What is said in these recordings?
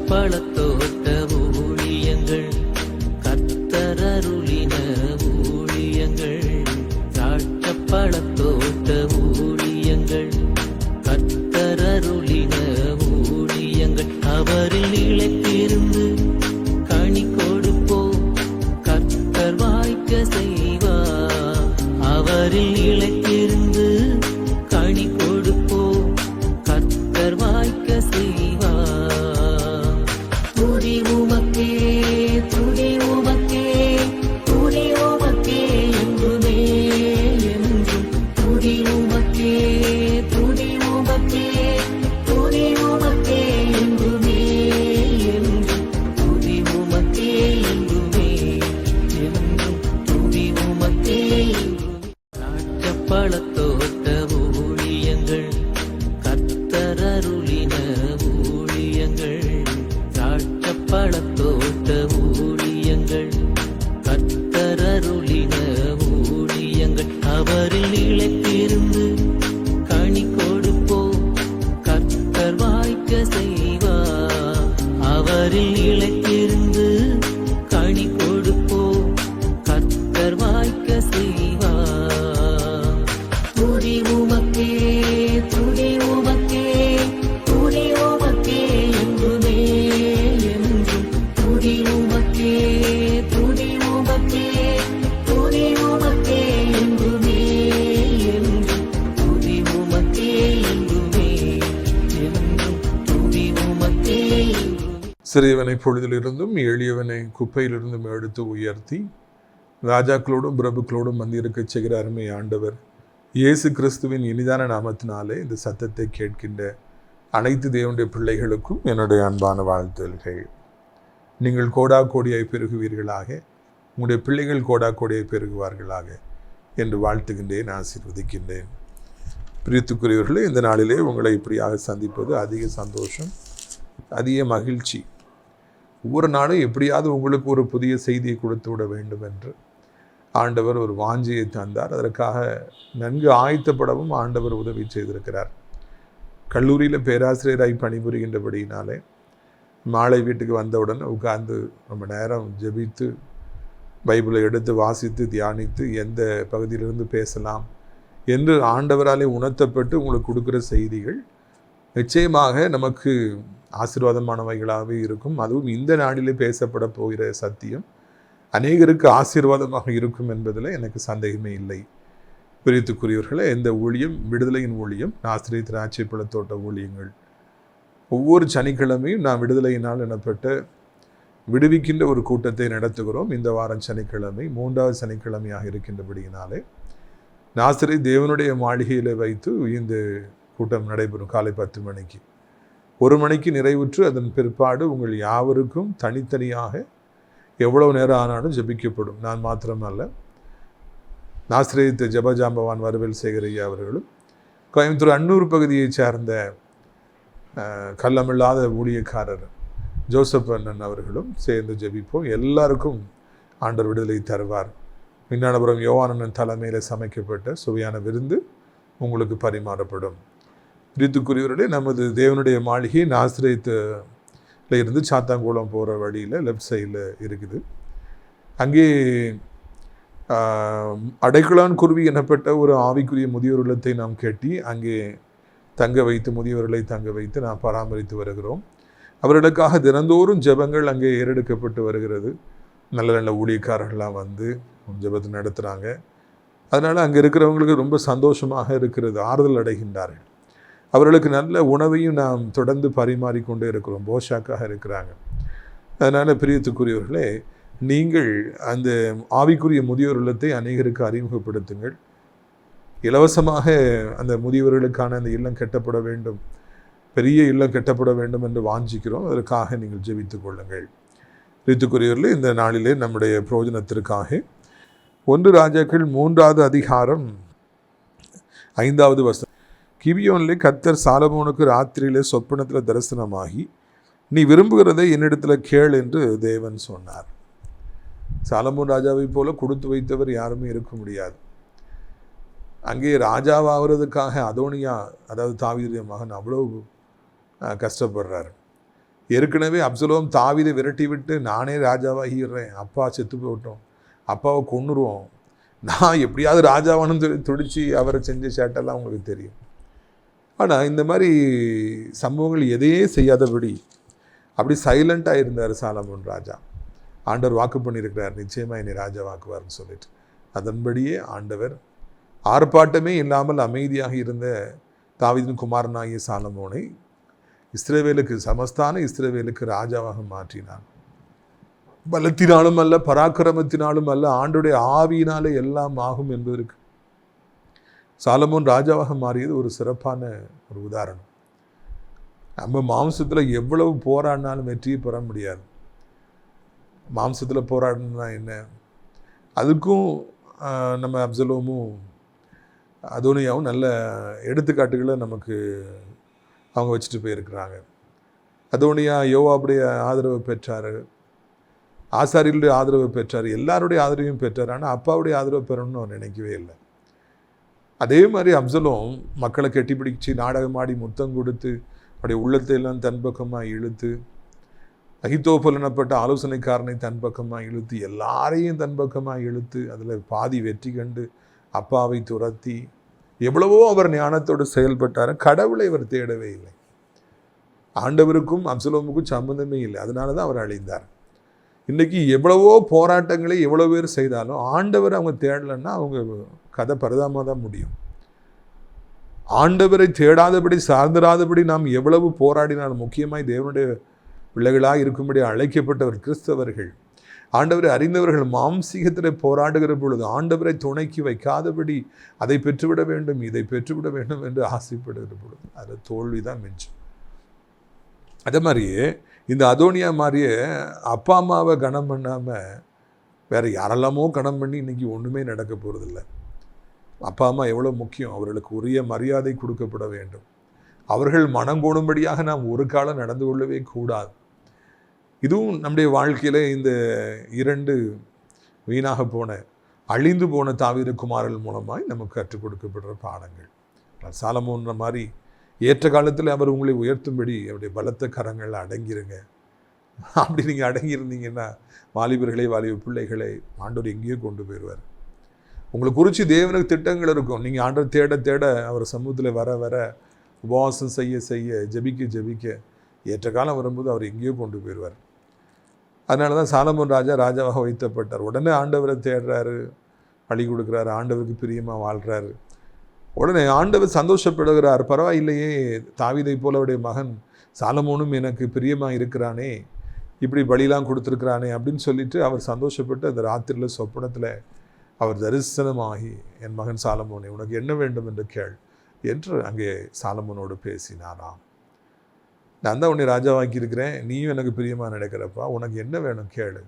பழத்தோட்ட ஊழியங்கள் கத்தரருளின ஊழியங்கள் திராட்சை பழத்தோட்ட ஊழியங்கள் கத்தரருளின ஊழியங்கள் அவரில் நிலைத்திருந்து கனி கொடுப்போம் கத்தர் வாய்க்க செய்வார் அவரில் நிலைத்திருந்து கனி கொடுப்போம் கத்தர் வாய்க்க செய்வார் துதி உமக்கே துதி உமக்கே துதி உமக்கே என்றுமே என்றும் துதி உமக்கே துதி உமக்கே துதி உமக்கே என்றுமே என்றும் துதி உமக்கே என்றுமே என்றும் துதி உமக்கே என்றுமே திராட்சைப்பழத்தோட்ட ஊழியங்கள் கத்தரருளின ஊழியங்கள் திராட்சைப்பழத்தோட்ட ஊழியங்கள் கத்தரருளின ஊழியங்கள் அவரில் நிலைத்திருந்து கனி கொடுப்போம் கத்தர் வாய்க்க செய்வார் அவரில் நிலைத்திருந்து கனி கொடுப்போம் கத்தர் வாய்க்க செய்வார் துதி உமக்கே துதி உமக்கே துதி உமக்கே என்றுமே என்றும் துதி உமக்கே துதி உமக்கே துதி உமக்கே என்றுமே என்றும் துதி உமக்கே என்றுமே என்றும் துதி உமக்கே என்றுமே. சிறியவனை பொழுதிலிருந்தும் எளியவனை குப்பையிலிருந்தும் எடுத்து உயர்த்தி ராஜாக்களோடும் பிரபுக்களோடும் வந்திருக்கச் செய்கிற அருமை ஆண்டவர் இயேசு கிறிஸ்துவின் இனிதான நாமத்தினாலே இந்த சத்தத்தை கேட்கின்ற அனைத்து தேவனுடைய பிள்ளைகளுக்கும் என்னுடைய அன்பான வாழ்த்துதல்கள். நீங்கள் கோடா கோடியாய் பெருகுவீர்களாக, உங்களுடைய பிள்ளைகள் கோடா கோடியாய் பெருகுவார்களாக என்று வாழ்த்துகின்றேன், ஆசீர்வதிக்கின்றேன். பிரியத்துக்குரியவர்களே, இந்த நாளிலே உங்களை இப்படியாக சந்திப்பது அதிக சந்தோஷம், அதிக மகிழ்ச்சி. ஒவ்வொரு நாளும் எப்படியாவது உங்களுக்கு ஒரு புதிய செய்தியை கொடுத்து விட வேண்டும் என்று ஆண்டவர் ஒரு வாஞ்சியை தந்தார். அதற்காக நன்கு ஆயத்தப்படவும் ஆண்டவர் உதவி செய்திருக்கிறார். கல்லூரியில் பேராசிரியராய் பணிபுரிகின்றபடியினாலே மாலை வீட்டுக்கு வந்தவுடன் உட்கார்ந்து ரொம்ப நேரம் ஜெபித்து பைபிளை எடுத்து வாசித்து தியானித்து எந்த பகுதியிலிருந்து பேசலாம் என்று ஆண்டவராலே உணர்த்தப்பட்டு உங்களுக்கு கொடுக்குற செய்திகள் நிச்சயமாக நமக்கு ஆசீர்வாதமானவைகளாகவே இருக்கும். அதுவும் இந்த நாளிலே பேசப்பட போகிற சத்தியம் அநேகருக்கு ஆசீர்வாதமாக இருக்கும் என்பதில் எனக்கு சந்தேகமே இல்லை. பிரியத்துக்குரியவர்களே, இந்த ஊழியம் விடுதலையின் ஊழியம், நாசிரியர் திராட்சை பழத்தோட்ட ஊழியங்கள். ஒவ்வொரு சனிக்கிழமையும் நான் விடுதலையினால் எனப்பட்ட விடுவிக்கின்ற ஒரு கூட்டத்தை நடத்துகிறோம். இந்த வாரம் சனிக்கிழமை 3வது சனிக்கிழமையாக இருக்கின்றபடியினாலே நாசிரியர் தேவனுடைய மாளிகையில் வைத்து இந்த கூட்டம் நடைபெறும். காலை 10 மணிக்கு 1 மணிக்கு நிறைவுற்று அதன் பிற்பாடு உங்கள் யாவருக்கும் தனித்தனியாக எவ்வளவு நேரம் ஆனாலும் ஜெபிக்கப்படும். நான் மாத்திரமல்ல, நாசிரியர் ஜபஜாம்பவான் வரவேல் சேகரையா அவர்களும், கோயம்புத்தூர் அன்னூர் பகுதியைச் சேர்ந்த கள்ளமில்லாத ஊழியக்காரர் ஜோசப் அண்ணன் அவர்களும் சேர்ந்து ஜெபிப்போம். எல்லாருக்கும் ஆண்டவர் விடுதலை தருவார். விஞ்ஞானபுரம் யோவானன் தலைமையில் சமைக்கப்பட்ட சுவையான விருந்து உங்களுக்கு பரிமாறப்படும். பிரியத்துக்குரியவர்களே, நமது தேவனுடைய மாளிகை நாசிரியத்தில் இருந்து சாத்தாங்குளம் போகிற வழியில் லெஃப்ட் சைடில் இருக்குது. அங்கே அடைக்கலான் குருவி எனப்பட்ட ஒரு ஆவிக்குரிய முதியோர் இல்லத்தை நாம் கட்டி அங்கே தங்க வைத்து முதியோர்களை தங்க வைத்து நாம் பராமரித்து வருகிறோம். அவர்களுக்காக தினந்தோறும் ஜெபங்கள் அங்கே ஏறெடுக்கப்பட்டு வருகிறது. நல்ல நல்ல ஊழியக்காரர்கள்லாம் வந்து ஜெபத்தை நடத்துகிறாங்க. அதனால் அங்கே இருக்கிறவங்களுக்கு ரொம்ப சந்தோஷமாக இருக்கிறது, ஆறுதல் அடைகின்றார்கள். அவர்களுக்கு நல்ல உணவையும் நாம் தொடர்ந்து பரிமாறிக்கொண்டே இருக்கிறோம், போஷாக்காக இருக்கிறாங்க. அதனால் பிரியத்துக்குரியவர்களே, நீங்கள் அந்த ஆவிக்குரிய முதியோர் இல்லத்தை அநேகருக்கு அறிமுகப்படுத்துங்கள். இலவசமாக அந்த முதியவர்களுக்கான அந்த இல்லம் கட்டப்பட வேண்டும், பெரிய இல்லம் கட்டப்பட வேண்டும் என்று வாஞ்சிக்கிறோம். அதற்காக நீங்கள் ஜெபித்துக் கொள்ளுங்கள். பிரியத்துக்குரியவர்களே, இந்த நாளிலே நம்முடைய பிரயோஜனத்திற்காக 1 ராஜாக்கள் 3வது அதிகாரம் 5வது வசனம். கிபியோனிலே கர்த்தர் சாலமோனுக்கு ராத்திரியிலே சொப்பனத்தில் தரிசனமாகி, நீ விரும்புகிறதை என்னிடத்தில் கேள் என்று தேவன் சொன்னார். சாலமோன் ராஜாவை போல கொடுத்து வைத்தவர் யாருமே இருக்க முடியாது. அங்கே ராஜாவாகிறதுக்காக அதோனியா, அதாவது தாவீதுடைய மகன், அவ்வளவு கஷ்டப்படுறார். ஏற்கனவே அப்சலோம் தாவீதை விரட்டி விட்டு நானே ராஜாவாகிடுறேன், அப்பா செத்து போட்டோம், அப்பாவை கொன்னுருவோம், நான் எப்படியாவது ராஜாவானு துடிச்சு அவரை செஞ்ச சேட்டெல்லாம் உங்களுக்கு தெரியும். ஆனால் இந்த மாதிரி சம்பவங்கள் எதையே செய்யாதபடி அப்படி சைலண்ட்டாக இருந்தார் சாலமோன் ராஜா. ஆண்டவர் வாக்கு பண்ணியிருக்கிறார், நிச்சயமாக என்னை ராஜாவாக்குவார்னு சொல்லிட்டு. அதன்படியே ஆண்டவர் ஆர்ப்பாட்டமே இல்லாமல் அமைதியாக இருந்த தாவீதின் குமாரனாகிய சாலமோனை இஸ்ரவேலுக்கு, சமஸ்தான இஸ்ரவேலுக்கு ராஜாவாக மாற்றினார். பலத்தினாலும் அல்ல, பராக்கிரமத்தினாலும் அல்ல, ஆண்டுடைய ஆவியினாலே எல்லாம் ஆகும் என்பதற்கு சாலமோன் ராஜாவாக மாறியது ஒரு சிறப்பான ஒரு உதாரணம். நம்ம மாம்சத்தில் எவ்வளவு போராடினாலும் வெற்றியை பெற முடியாது. மாம்சத்தில் போராடணும்னா என்ன? அதுக்கும் நம்ம அப்சலோமும் அதோனியாவும் நல்ல எடுத்துக்காட்டுகளை நமக்கு அவங்க வச்சுட்டு போயிருக்கிறாங்க. அதோனியா யோவாபுடைய ஆதரவை பெற்றார், ஆசாரியர்களுடைய ஆதரவை பெற்றார், எல்லாருடைய ஆதரவையும் பெற்றார். ஆனால் அப்பாவுடைய ஆதரவை பெறணும்னு அவர் நினைக்கவே இல்லை. அதே மாதிரி அப்சலோம் மக்களை கெட்டிப்பிடிச்சு நாடகமாடி முத்தம் கொடுத்து அவருடைய உள்ளத்தை எல்லாம் தன் பக்கமாக இழுத்து, அகித்தோப்பல் எனப்பட்ட ஆலோசனைக்காரனை தன் பக்கமாக இழுத்து, எல்லாரையும் தன் பக்கமாக இழுத்து அதில் பாதி வெற்றி கண்டு அப்பாவை துரத்தி எவ்வளவோ அவர் ஞானத்தோடு செயல்பட்டார். கடவுளை அவர் தேடவே இல்லை. ஆண்டவருக்கும் அப்சலோமுக்கும் சம்பந்தமே இல்லை. அதனால தான் அவர் அழிந்தார். இன்றைக்கி எவ்வளவோ போராட்டங்களை எவ்வளோ பேர் செய்தாலும் ஆண்டவர் அவங்க தேடலைன்னா அவங்க கதை பரிதாபமாக தான் முடியும். ஆண்டவரை தேடாதபடி சார்ந்திராதபடி நாம் எவ்வளவு போராடினாலும், முக்கியமாய் தேவனுடைய பிள்ளைகளாக இருக்கும்படி அழைக்கப்பட்டவர் கிறிஸ்தவர்கள், ஆண்டவரை அறிந்தவர்கள் மாம்சீகத்தில் போராடுகிற பொழுது ஆண்டவரை துணைக்கு வைக்காதபடி அதை பெற்றுவிட வேண்டும், இதை பெற்றுவிட வேண்டும் என்று ஆசைப்படுகிற பொழுது அதில் தோல்வி தான் மிஞ்சும். அதே மாதிரியே இந்த அதோனியா மாதிரியே அப்பா அம்மாவை கனம் பண்ணாமல் வேறு யாரெல்லாமோ கனம் பண்ணி இன்றைக்கி ஒன்றுமே நடக்க போகிறதில்ல. அப்பா அம்மா எவ்வளோ முக்கியம், அவர்களுக்கு உரிய மரியாதை கொடுக்கப்பட வேண்டும். அவர்கள் மனங்கோணும்படியாக நாம் ஒரு காலம் நடந்து கொள்ளவே கூடாது. இதுவும் நம்முடைய வாழ்க்கையில் இந்த 2 வீணாக போன அழிந்து போன தாவீது குமாரர்கள் மூலமாய் நமக்கு கற்றுக் கொடுக்கப்படுற பாடங்கள். சாலமோன்ற மாதிரி ஏற்ற காலத்தில் அவர் உங்களை உயர்த்தும்படி அவருடைய பலத்த கரங்களில் அடங்கிருங்க. அப்படி நீங்கள் அடங்கியிருந்தீங்கன்னா வாலிபர்களை, வாலிப பிள்ளைகளை ஆண்டவர் எங்கேயோ கொண்டு போயிடுவார். உங்களை குறித்து தேவனுக்கு திட்டங்கள் இருக்கும். நீங்கள் ஆண்டவர் தேட தேட அவர் சமூகத்தில் வர வர உபவாசம் செய்ய செய்ய ஜெபிக்க ஜெபிக்க ஏற்ற காலம் வரும்போது அவர் எங்கேயோ கொண்டு போயிடுவார். அதனால தான் சாலமோன் ராஜா ராஜாவாக வைத்தப்பட்டார். உடனே ஆண்டவரை தேடுறாரு, பழி கொடுக்குறாரு, ஆண்டவருக்கு பிரியமாக வாழ்கிறாரு. உடனே ஆண்டவர் சந்தோஷப்படுகிறார். பரவாயில்லையே, தாவீதை போல அவருடைய மகன் சாலமோனும் எனக்கு பிரியமாக இருக்கிறானே, இப்படி பலிலாம் கொடுத்துருக்கிறானே அப்படின்னு சொல்லிட்டு அவர் சந்தோஷப்பட்டு அந்த ராத்திரியில் சொப்பனத்தில் அவர் தரிசனமாகி, என் மகன் சாலமோனே உனக்கு என்ன வேண்டும் என்று கேள் என்று அங்கே சாலமோனோடு பேசினாராம். நான் தான் உன்னை ராஜாவாக்கி இருக்கிறேன், நீயும் எனக்கு பிரியமாக நடக்கிறப்பா, உனக்கு என்ன வேணும் கேளு.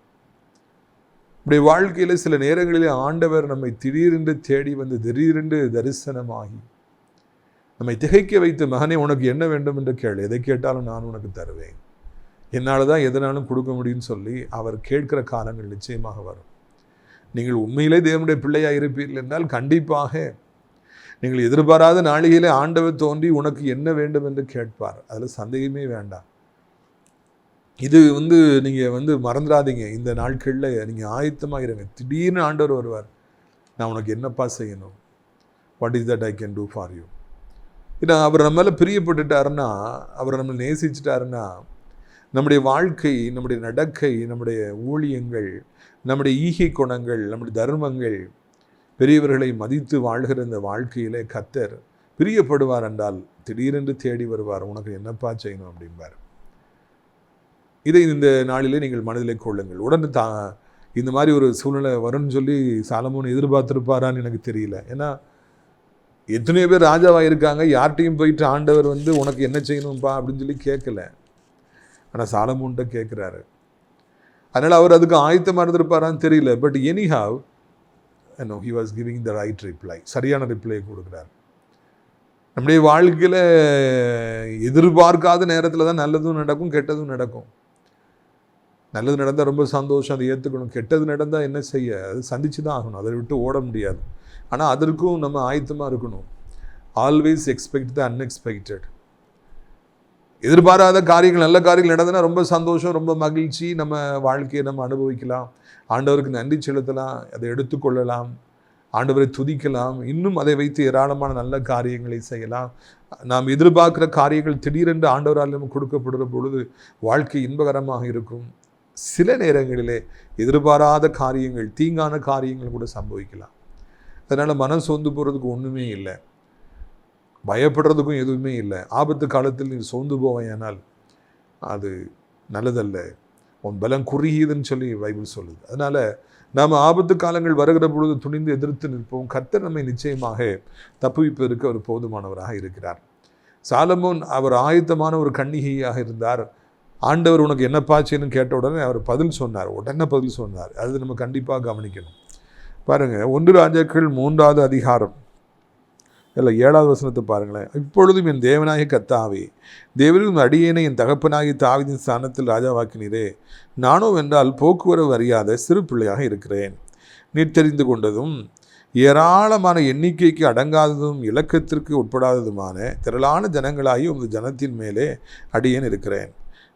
இப்படி வாழ்க்கையில் சில நேரங்களில் ஆண்டவர் நம்மை திடீரென்று தேடி வந்து திடீரென்று தரிசனமாகி நம்மை திகைக்க வைத்து, மகனே உனக்கு என்ன வேண்டும் என்று கேளு, எதை கேட்டாலும் நான் உனக்கு தருவேன், என்னால் தான் எதனாலும் கொடுக்க முடியும்னு சொல்லி அவர் கேட்கிற காலங்கள் நிச்சயமாக வரும். நீங்கள் உண்மையிலே தேவனுடைய பிள்ளையாக இருப்பீர்கள் என்றால் கண்டிப்பாக நீங்கள் எதிர்பாராத நாளிகையிலே ஆண்டவர் தோன்றி உனக்கு என்ன வேண்டும் என்று கேட்பார். அதில் சந்தேகமே வேண்டாம். இது நீங்கள் மறந்துடாதீங்க. இந்த நாட்களில் நீங்கள் ஆயத்தமாக இருங்க. திடீர்னு ஆண்டவர் வருவார். நான் உனக்கு என்னப்பா செய்யணும், what is that I can do for you. ஏன்னா அவர் நம்ம மேலே பிரியப்பட்டுட்டாருன்னா, அவர் நம்மளை நேசிச்சிட்டாருன்னா, நம்முடைய வாழ்க்கை, நம்முடைய நடக்கை, நம்முடைய ஊழியங்கள், நம்முடைய ஈகை குணங்கள், நம்முடைய தர்மங்கள், பெரியவர்களை மதித்து வாழ்கிற இந்த வாழ்க்கையிலே கர்த்தர் பிரியப்படுவார் என்றால் திடீரென்று தேடி வருவார். உனக்கு என்னப்பா செய்யணும் அப்படிம்பார். இதை இந்த நாளிலே நீங்கள் மனதிலே கொள்ளுங்கள். உடனே இந்த மாதிரி ஒரு சூழ்நிலை வரும்னு சொல்லி சாலமோன் எதிர்பார்த்திருப்பாரான்னு எனக்கு தெரியல. ஏன்னா எத்தனையோ பேர் ராஜாவாக இருக்காங்க, யார்கிட்டையும் போயிட்டு ஆண்டவர் உனக்கு என்ன செய்யணும்ப்பா அப்படின்னு சொல்லி கேட்கல. ஆனால் சாலமோன்கிட்ட கேட்குறாரு. அதனால் அவர் அதுக்கு ஆயத்தமாக இருந்திருப்பாரான்னு தெரியல. But anyhow he was giving the right reply. சரியான ரிப்ளை கொடுக்குறார். நம்முடைய வாழ்க்கையில் எதிர்பார்க்காத நேரத்தில் தான் நல்லதும் நடக்கும், கெட்டதும் நடக்கும். நல்லது நடந்தால் ரொம்ப சந்தோஷம், அதை ஏற்றுக்கணும். கெட்டது நடந்தால் என்ன செய்ய, அது சந்திச்சு தான் ஆகணும், அதை விட்டு ஓட முடியாது. ஆனால் அதற்கும் நம்ம ஆயத்தமாக இருக்கணும். Always expect the unexpected. எதிர்பாராத காரியங்கள், நல்ல காரியங்கள் நடந்ததுன்னா ரொம்ப சந்தோஷம், ரொம்ப மகிழ்ச்சி, நம்ம வாழ்க்கையை நம்ம அனுபவிக்கலாம், ஆண்டவருக்கு நன்றி செலுத்தலாம், அதை எடுத்துக்கொள்ளலாம், ஆண்டவரை துதிக்கலாம், இன்னும் அதை வைத்து ஏராளமான நல்ல காரியங்களை செய்யலாம். நாம் எதிர்பார்க்கிற காரியங்கள் திடீரென்று ஆண்டவரால் நமக்கு கொடுக்கப்படுகிற பொழுது வாழ்க்கை இன்பகரமாக இருக்கும். சில நேரங்களிலே எதிர்பாராத காரியங்கள், தீங்கான காரியங்கள் கூட சம்பவிக்கலாம். அதனால் மனம் சோர்ந்து போகிறதுக்கு ஒன்றுமே இல்லை, பயப்படுறதுக்கும் எதுவுமே இல்லை. ஆபத்து காலத்தில் நீ சோர்ந்து போவேயானால் அது நல்லதல்ல, உன் பலம் குறுகியதுன்னு சொல்லி பைபிள் சொல்லுது. அதனால் நாம் ஆபத்து காலங்கள் வருகிற பொழுது துணிந்து எதிர்த்து நிற்போம். கர்த்தர் நம்மை நிச்சயமாக தப்புவிப்பதற்கு அவர் போதுமானவராக இருக்கிறார். சாலமோன் அவர் ஆயத்தமான ஒரு கன்னிகையாக இருந்தார். ஆண்டவர் உனக்கு என்னப்பா செய்யணும்னு கேட்ட உடனே அவர் பதில் சொன்னார், உடனே பதில் சொன்னார். அது நம்ம கண்டிப்பாக கவனிக்கணும். பாருங்கள், 1 ராஜாக்கள் 3வது அதிகாரம் இல்லை 7வது வசனத்தை பாருங்களேன். இப்பொழுதும் என் தேவனாகிய கர்த்தாவே, தேவரின் அடியேனை என் தகப்பனாகிய தாவீதின் ஸ்தானத்தில் ராஜாவாக்கினீரே. நானோ வென்றால் போக்குவரவு அறியாத சிறு பிள்ளையாக இருக்கிறேன். நீர் தெரிந்து கொண்டதும் ஏராளமான எண்ணிக்கைக்கு அடங்காததும் இலக்கத்திற்கு உட்படாததுமான திரளான ஜனங்களாகி உமது ஜனத்தின் மேலே அடியேன் இருக்கிறேன்.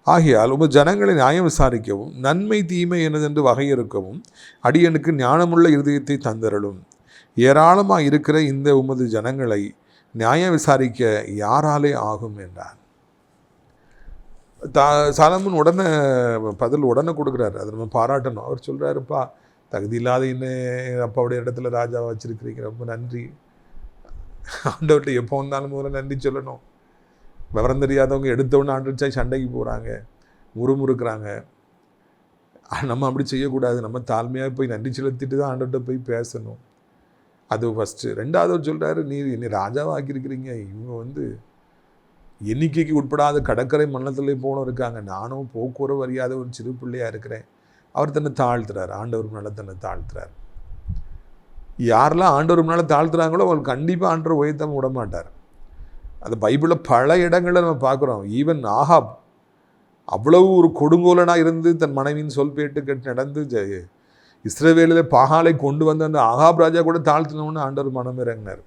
ஆகையால் உமது ஜனங்களை நியாயம் விசாரிக்கவும் நன்மை தீமை எனதென்று வகையிருக்கவும் அடியனுக்கு ஞானமுள்ள இருதயத்தை தந்தருளும். ஏராளமாக இருக்கிற இந்த உமது ஜனங்களை நியாயம் விசாரிக்க யாராலே ஆகும் என்றார். சாலமோன் உடனே பதில் உடனே கொடுக்குறாரு. அதை நம்ம பாராட்டணும். அவர் சொல்கிறாருப்பா, தகுதி இல்லாத இன்னும் அப்பாவுடைய இடத்துல ராஜாவை வச்சுருக்கிறீங்க, ரொம்ப நன்றி. ஆண்டவர்கிட்ட எப்போ வந்தாலும் முதல்ல நன்றி சொல்லணும். விவரம் தெரியாதவங்க எடுத்தவொன்னு ஆண்டுச்சா சண்டைக்கு போகிறாங்க, முறுமுறுக்கிறாங்க. நம்ம அப்படி செய்யக்கூடாது. நம்ம தாழ்மையாக போய் நன்றி செலுத்திட்டு தான் ஆண்டவர்கிட்ட போய் பேசணும். அது ஃபஸ்ட்டு. 2வது சொல்கிறாரு, நீ ராஜாவாக்கியிருக்கிறீங்க, இவங்க எண்ணிக்கைக்கு உட்படாத கடற்கரை மன்னத்திலே போனோம் இருக்காங்க, நானும் போக்குவரவு அறியாத ஒரு சிறு பிள்ளையாக இருக்கிறேன். அவர் தன்னை தாழ்த்துறார், ஆண்டவர் முன்னால் தன்னை தாழ்த்துறார். யாரெல்லாம் ஆண்டவர் முன்னால் தாழ்த்துறாங்களோ அவங்களுக்கு கண்டிப்பாக ஆண்டவர் உயர்த்தாம விட மாட்டார். அந்த பைபிளில் பல இடங்களில் நம்ம பார்க்குறோம். ஈவன் ஆகாப் அவ்வளவு ஒரு கொடுங்கோலனாக இருந்து தன் மனைவியின் சொல் பேட்டு கேட்டு நடந்து இஸ்ரவேலில் பாகாலை கொண்டு வந்த அந்த ஆகாப் ராஜா கூட தாழ்த்தினோன்னு ஆண்டவர் மனம் இறங்கினார்.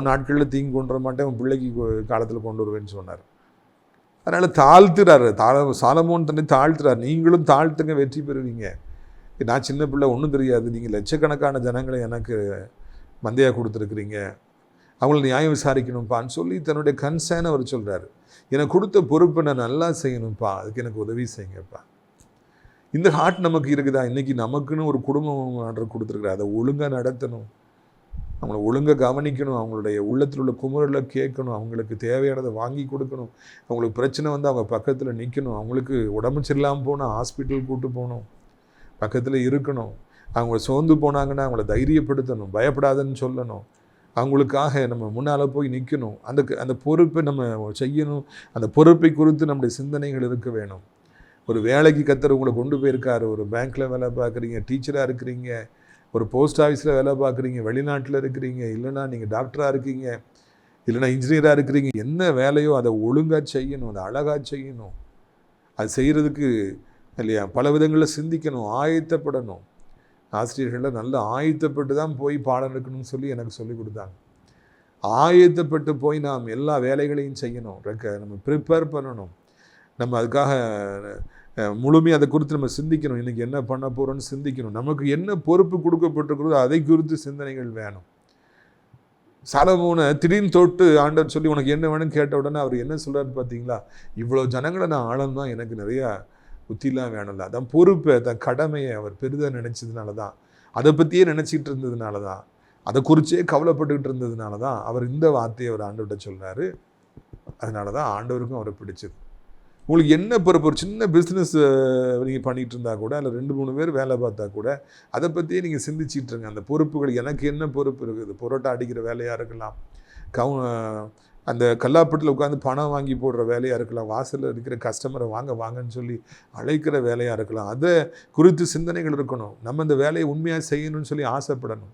நாட்களில் தீங்கு கொண்டு வர மாட்டேன், உன் பிள்ளைக்கு காலத்தில் கொண்டு வருவேன்னு சொன்னார். அதனால் தாழ்த்துறாரு. சாலமோன் தன்னை தாழ்த்துறார். நீங்களும் தாழ்த்துங்க, வெற்றி பெறுவீங்க. நான் சின்ன பிள்ளை, ஒன்றும் தெரியாது, நீங்கள் லட்சக்கணக்கான ஜனங்களை எனக்கு மந்தையாக கொடுத்துருக்குறீங்க, அவங்கள நியாயம் விசாரிக்கணும்ப்பான்னு சொல்லி தன்னுடைய கன்சர்ன் அவர் சொல்கிறார். எனக்கு கொடுத்த பொறுப்பை நான் நல்லா செய்யணும்ப்பா, அதுக்கு எனக்கு உதவி செய்யுங்கப்பா. இந்த ஹார்ட் நமக்கு இருக்குதா? இன்றைக்கி நமக்குன்னு ஒரு குடும்பம் ஆண்டவர் கொடுத்துருக்குறாரு. அதை ஒழுங்காக நடத்தணும், அவங்கள ஒழுங்காக கவனிக்கணும், அவங்களுடைய உள்ளத்தில் உள்ள குமுறலை கேட்கணும், அவங்களுக்கு தேவையானதை வாங்கி கொடுக்கணும், அவங்களுக்கு பிரச்சனை வந்து அவங்க பக்கத்தில் நிற்கணும், அவங்களுக்கு உடம்பு சரியில்லாமல் போனால் ஹாஸ்பிட்டல் கூட்டு போகணும், பக்கத்தில் இருக்கணும், அவங்க சோர்ந்து போனாங்கன்னா அவங்கள தைரியப்படுத்தணும், பயப்படாதன்னு சொல்லணும், அவங்களுக்காக நம்ம முன்னால் போய் நிற்கணும். அந்த பொறுப்பை நம்ம செய்யணும். அந்த பொறுப்பை குறித்து நம்முடைய சிந்தனைகள் இருக்க வேணும். ஒரு வேலைக்கு கர்த்தர் உங்களை கொண்டு போயிருக்காரு. ஒரு பேங்க்கில் வேலை பார்க்குறீங்க, டீச்சராக இருக்கிறீங்க, ஒரு போஸ்ட் ஆஃபீஸில் வேலை பார்க்குறீங்க, வெளிநாட்டில் இருக்கிறீங்க, இல்லைனா நீங்கள் டாக்டராக இருக்கீங்க, இல்லைனா இன்ஜினியராக இருக்கிறீங்க. என்ன வேலையோ அதை ஒழுங்காக செய்யணும், அதை அழகாக செய்யணும். அது செய்கிறதுக்கு இல்லையா பல விதங்களில் சிந்திக்கணும், ஆயத்தப்படணும். ஆசிரியர்களில் நல்லா ஆயத்தப்பட்டு தான் போய் பாடம் எடுக்கணும்னு சொல்லி எனக்கு சொல்லிக் கொடுத்தாங்க. ஆயத்தப்பட்டு போய் நாம் எல்லா வேலைகளையும் செய்யணும், நம்ம ப்ரிப்பேர் பண்ணணும். நம்ம அதுக்காக முழுமையாக அதை குறித்து நம்ம சிந்திக்கணும். இன்றைக்கி என்ன பண்ண போகிறோன்னு சிந்திக்கணும். நமக்கு என்ன பொறுப்பு கொடுக்கப்பட்டிருக்கிறதோ அதை குறித்து சிந்தனைகள் வேணும். சாலமோனை திடீர்னு தொட்டு ஆண்டவர் சொல்லி உனக்கு என்ன வேணும்னு கேட்ட உடனே அவர் என்ன சொல்கிறாரு பார்த்தீங்களா? இவ்வளோ ஜனங்களை நான் ஆளணும் தான், எனக்கு நிறையா புத்திலாம் வேணும்ல. அதான் பொறுப்பை, தன் கடமையை அவர் பெரிதாக நினச்சதுனால தான், அதை பற்றியே நினச்சிக்கிட்டு இருந்ததுனால தான், அதை குறிச்சே கவலைப்பட்டுக்கிட்டு இருந்ததுனால தான் அவர் இந்த வார்த்தையை அவர் ஆண்டவர்கிட்ட சொல்கிறாரு. அதனால தான் ஆண்டவருக்கும் அவரை பிடிச்சது. உங்களுக்கு என்ன பொறுப்பு? ஒரு சின்ன பிஸ்னஸ் நீங்கள் பண்ணிகிட்டு இருந்தால் கூட, இல்லை 2-3 பேர் வேலை பார்த்தா கூட, அதை பற்றியே நீங்கள் சிந்திச்சிட்டு இருங்க. அந்த பொறுப்புகள், எனக்கு என்ன பொறுப்பு இருக்குது? புரோட்டா அடிக்கிற வேலையாக இருக்கலாம், அந்த கல்லாப்பட்டில் உட்காந்து பணம் வாங்கி போடுற வேலையாக இருக்கலாம், வாசலில் இருக்கிற கஸ்டமரை வாங்கன்னு சொல்லி அழைக்கிற வேலையாக இருக்கலாம். அதை குறித்து சிந்தனைகள் இருக்கணும். நம்ம இந்த வேலையை உண்மையாக செய்யணும்னு சொல்லி ஆசைப்படணும்.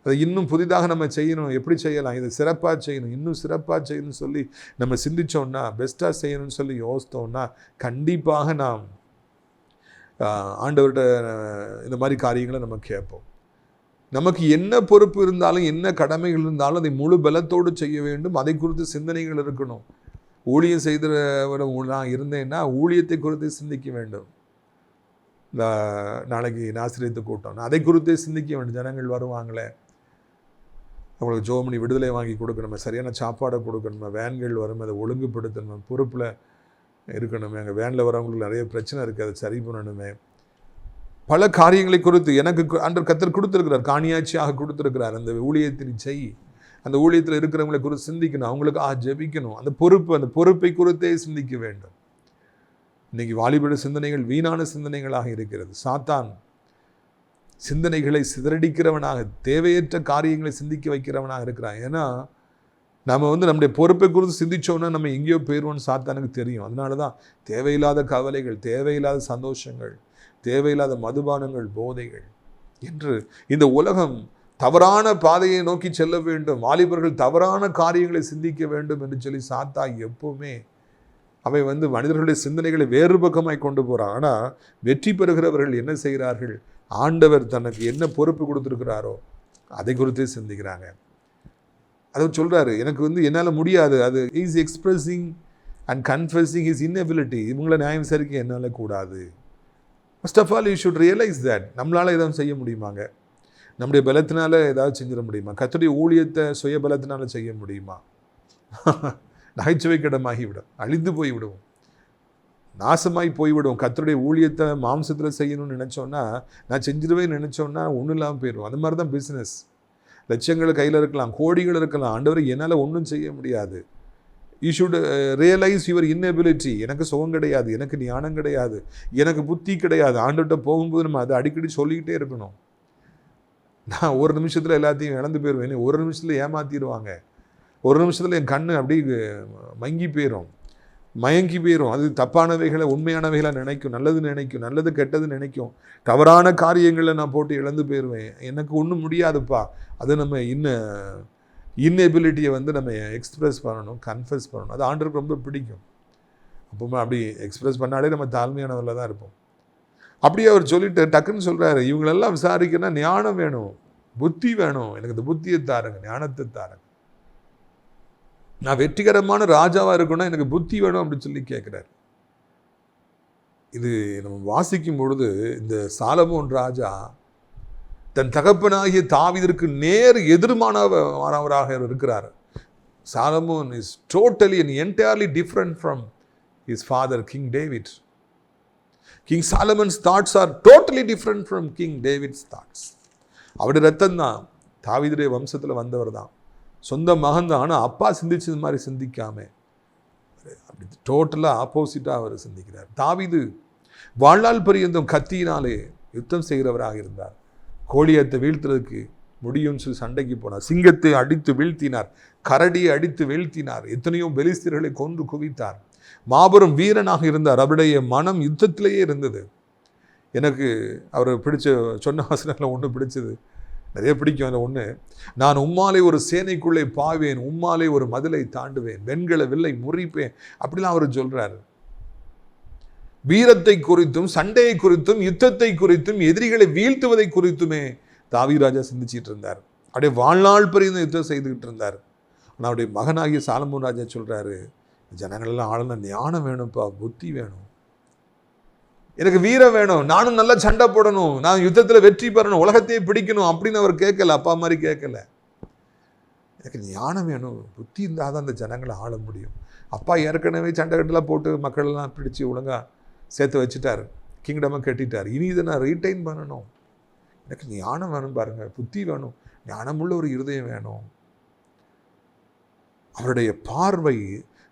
அதை இன்னும் புதிதாக நம்ம செய்யணும், எப்படி செய்யலாம், இதை சிறப்பாக செய்யணும், இன்னும் சிறப்பாக செய்யணும்னு சொல்லி நம்ம சிந்தித்தோன்னா, பெஸ்ட்டாக செய்யணும்னு சொல்லி யோசித்தோன்னா, கண்டிப்பாக நாம் ஆண்டவர்கிட்ட இந்த மாதிரி காரியங்களை நம்ம கேட்போம். நமக்கு என்ன பொறுப்பு இருந்தாலும், என்ன கடமைகள் இருந்தாலும் அதை முழு பலத்தோடு செய்ய வேண்டும். அதை குறித்து சிந்தனைகள் இருக்கணும். ஊழியம் செய்தவரை நான் இருந்தேன்னா ஊழியத்தை குறித்து சிந்திக்க வேண்டும். இந்த நாளைக்கு நாசிரியத்து கூட்டம், நான் அதை குறித்தே சிந்திக்க வேண்டும். ஜனங்கள் வருவாங்களே, அவங்களுக்கு ஜோமணி விடுதலை வாங்கி கொடுக்கணுமே, சரியான சாப்பாடை கொடுக்கணுமே, வேன்கள் வரும், அதை ஒழுங்குபடுத்தணுமே, பொறுப்பில் இருக்கணுமே, எங்கள் வேனில் வரவங்களுக்கு நிறைய பிரச்சனை இருக்குது, அதை சரி பண்ணணுமே, பல காரியங்களை குறித்து எனக்கு ஆண்டவர் கர்த்தர் கொடுத்துருக்கிறார், காணியாட்சியாக கொடுத்துருக்கிறார். அந்த ஊழியத்தில் செய், அந்த ஊழியத்தில் இருக்கிறவங்களை குறித்து சிந்திக்கணும், அவங்களுக்கு ஜெபிக்கணும். அந்த பொறுப்பை குறித்தே சிந்திக்க வேண்டும். இன்னைக்கு வாலிபட சிந்தனைகள் வீணான சிந்தனைகளாக இருக்கிறது. சாத்தான் சிந்தனைகளை சிதறடிக்கிறவனாக, தேவையற்ற காரியங்களை சிந்திக்க வைக்கிறவனாக இருக்கிறான். ஏன்னா நம்ம நம்முடைய பொறுப்பை குறித்து சிந்திச்சோன்னா நம்ம எங்கேயோ போயிடுவோம்னு சாத்தானுக்கு தெரியும். அதனால தான் தேவையில்லாத கவலைகள், தேவையில்லாத சந்தோஷங்கள், தேவையில்லாத மதுபானங்கள், போதைகள் என்று இந்த உலகம் தவறான பாதையை நோக்கி செல்ல வேண்டும், வாலிபர்கள் தவறான காரியங்களை சிந்திக்க வேண்டும் என்று சொல்லி சாத்தா எப்பவுமே அவை மனிதர்களுடைய சிந்தனைகளை வேறு பக்கமாய் கொண்டு போகிறான். ஆனால் வெற்றி பெறுகிறவர்கள் என்ன செய்கிறார்கள்? ஆண்டவர் தனக்கு என்ன பொறுப்பு கொடுத்துருக்கிறாரோ அதை குறித்தே சிந்திக்கிறாங்க. அதை சொல்கிறாரு, எனக்கு என்னால் முடியாது, அது is expressing and confusing is inability. இவங்களை நியாயம் விசாரிக்க என்னால் கூடாது. First of all you should realize that நம்மளால் எதாவது செய்ய முடியுமாங்க? நம்முடைய பலத்தினால ஏதாவது செஞ்சிட முடியுமா? கர்த்தருடைய ஊழியத்தை சுய பலத்தினால செய்ய முடியுமா? நகைச்சுவை கிடமாகிவிடும், அழிந்து போய்விடுவோம், நாசமாய் போய்விடும். கர்த்தருடைய ஊழியத்தை மாம்சத்தில் செய்யணும்னு நினச்சோன்னா, நான் செஞ்சிடுவேன்னு நினச்சோன்னா ஒன்றும் இல்லாமல் போயிடும். அந்த மாதிரி தான் பிஸ்னஸ். லட்சங்கள் கையில் இருக்கலாம், கோடிகள் இருக்கலாம், ஆண்டவரை என்னால் ஒன்றும் செய்ய முடியாது. You should realise your inability. எனக்கு சுகம் கிடையாது, எனக்கு ஞானம் கிடையாது, எனக்கு புத்தி கிடையாது. ஆண்டவர்கிட்ட போகும்போது நம்ம அதை அடிக்கடி சொல்லிக்கிட்டே இருக்கணும். நான் ஒரு நிமிஷத்தில் எல்லாத்தையும் இழந்து போயிடுவேன், ஒரு நிமிஷத்தில் ஏமாற்றிடுவாங்க, ஒரு நிமிஷத்தில் என் கண்ணு அப்படியே மங்கி போயிடும், மயங்கி போயிடும். அது தப்பானவைகளை உண்மையானவைகளை நினைக்கும், நல்லது நினைக்கும், நல்லது கெட்டது நினைக்கும். தவறான காரியங்களை நான் போட்டு இழந்து போயிடுவேன். எனக்கு ஒன்றும் முடியாதுப்பா. அது நம்ம இன்எபிலிட்டியை நம்ம எக்ஸ்பிரஸ் பண்ணணும், கன்ஃபஸ் பண்ணணும். அது ஆண்டவருக்கு ரொம்ப பிடிக்கும். அப்போமா அப்படி எக்ஸ்பிரஸ் பண்ணாலே நம்ம தாழ்மையானவரில் தான் இருப்போம். அப்படியே அவர் சொல்லிட்டு டக்குன்னு சொல்கிறாரு, இவங்களெல்லாம் விசாரிக்கணும்னா ஞானம் வேணும், புத்தி வேணும், எனக்கு இந்த புத்தியை தாருங்க, ஞானத்தை தாருங்க. நான் வெற்றிகரமான ராஜாவாக இருக்கணும்னா எனக்கு புத்தி வேணும் அப்படின்னு சொல்லி கேட்குறாரு. இது நம்ம வாசிக்கும் பொழுது இந்த சாலமோன் ராஜா தன் தகப்பனாகிய தாவீதிற்கு நேர் எதிர்மானவராக இருக்கிறார். Solomon is totally and entirely different from his father King David. King Solomon's thoughts are totally different from King David's thoughts. அவருடைய ரத்தம் தான், தாவீதுடைய வம்சத்தில் வந்தவர் தான், சொந்த மகன் தான். ஆனால் அப்பா சிந்திச்சது மாதிரி சிந்திக்காம அப்படி டோட்டலாக ஆப்போசிட்டாக அவர் சிந்திக்கிறார். தாவீது வாழ்நாள் பரியந்தம் கத்தியினாலே யுத்தம் செய்கிறவராக இருந்தார். கோலியாத்தை வீழ்த்துறதுக்கு முடியும்னு சொல்லி சண்டைக்கு போனார். சிங்கத்தை அடித்து வீழ்த்தினார், கரடியை அடித்து வீழ்த்தினார், எத்தனையோ பெலிஸ்தர்களை கொன்று குவித்தார். மாபெரும் வீரனாக இருந்தார். அவருடைய மனம் யுத்தத்திலேயே இருந்தது. எனக்கு அவர் சொன்ன வசனங்களில் ஒன்று பிடிச்சது, நிறைய பிடிக்கும். அந்த ஒன்று, நான் உம்மாலே ஒரு சேனைக்குள்ளே பாவேன், உம்மாலே ஒரு மதிலை தாண்டுவேன், வெண்கல வில்லை முறிப்பேன், அப்படிலாம் அவர் சொல்றாரு. வீரத்தை குறித்தும், சண்டையை குறித்தும், யுத்தத்தை குறித்தும், எதிரிகளை வீழ்த்துவதை குறித்துமே தாவீது ராஜா சிந்திச்சிட்டு இருந்தார். அப்படியே வாழ்நாள் பரியந்தம் யுத்தம் செய்துக்கிட்டு இருந்தார். ஆனால் அவருடைய மகனாகிய சாலமோன் ராஜா சொல்றாரு, ஜனங்களெல்லாம் ஆளணும், ஞானம் வேணும்ப்பா, புத்தி வேணும், எனக்கு வீரம் வேணும், நானும் நல்லா சண்டை போடணும், நான் யுத்தத்தில் வெற்றி பெறணும், உலகத்தையே பிடிக்கணும் அப்படின்னு அவர் கேட்கல, அப்பா மாதிரி கேட்கல. எனக்கு ஞானம் வேணும், புத்தி இருந்தால் தான் அந்த ஜனங்களை ஆள முடியும். அப்பா ஏற்கனவே சண்டை கட்டெல்லாம் போட்டு மக்களெல்லாம் பிடிச்சி ஒழுங்காக சேர்த்து வச்சுட்டார், கிங்டமை கட்டிட்டார். இனி இதை நான் ரீட்டைன் பண்ணணும். எனக்கு ஞானம் வேணும் பாருங்க, புத்தி வேணும், ஞானமுள்ள ஒரு இருதயம் வேணும். அவருடைய பார்வை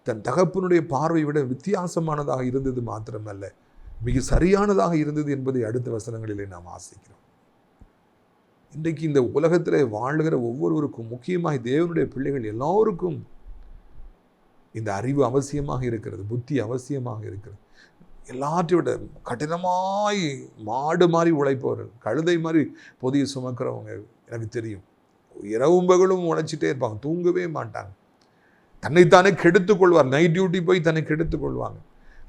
தன் தகப்பனுடைய பார்வை விட வித்தியாசமானதாக இருந்தது மாத்திரமல்ல, மிக சரியானதாக இருந்தது என்பதை அடுத்த வசனங்களிலே நாம் வாசிக்கிறோம். இன்றைக்கு இந்த உலகத்தில் வாழ்கிற ஒவ்வொருவருக்கும், முக்கியமாக தேவனுடைய பிள்ளைகள் எல்லோருக்கும் இந்த அறிவு அவசியமாக இருக்கிறது, புத்தி அவசியமாக இருக்கிறது. எல்லாத்தையும் விட கடினமாய் மாடு மாதிரி உழைப்பவர்கள், கழுதை மாதிரி பொதிய சுமக்கிறவங்க எனக்கு தெரியும். இரவும் பகலும் உழைச்சிட்டே இருப்பாங்க, தூங்கவே மாட்டாங்க, தன்னைத்தானே கெடுத்துக் கொள்வார். நைட் டியூட்டி போய் தன்னை கெடுத்துக் கொள்வாங்க.